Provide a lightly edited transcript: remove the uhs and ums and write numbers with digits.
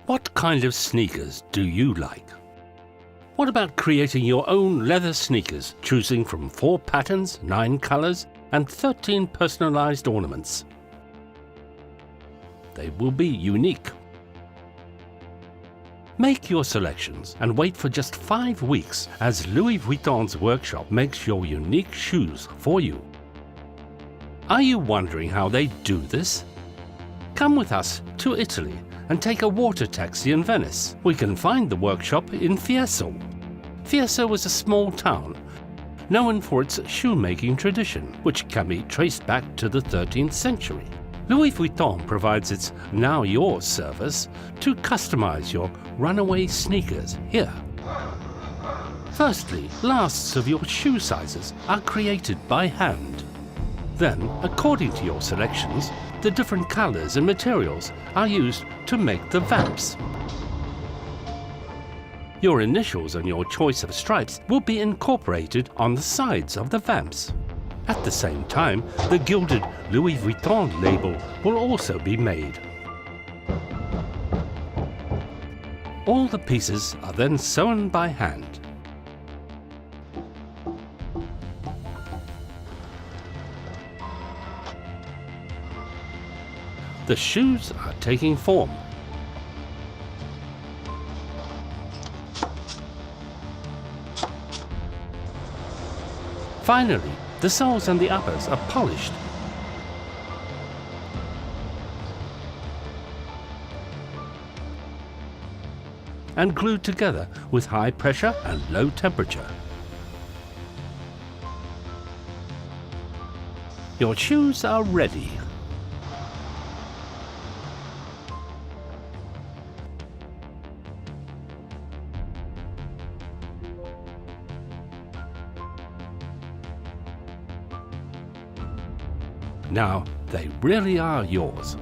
What kind of sneakers do you like? What about creating your own leather sneakers, choosing from 4 patterns, 9 colors, and 13 personalized ornaments? They will be unique. Make your selections and wait for just 5 weeks as Louis Vuitton's workshop makes your unique shoes for you. Are you wondering how they do this? Come with us to Italy and take a water taxi in Venice. We can find the workshop in Fiesso. Fiesso is a small town known for its shoemaking tradition, which can be traced back to the 13th century. Louis Vuitton provides its Now Yours service to customize your runaway sneakers here. Firstly, lasts of your shoe sizes are created by hand. Then, according to your selections, the different colors and materials are used to make the vamps. Your initials and your choice of stripes will be incorporated on the sides of the vamps. At the same time, the gilded Louis Vuitton label will also be made. All the pieces are then sewn by hand. The shoes are taking form. Finally, the soles and the uppers are polished. And glued together with high pressure and low temperature. Your shoes are ready. Now, they really are yours.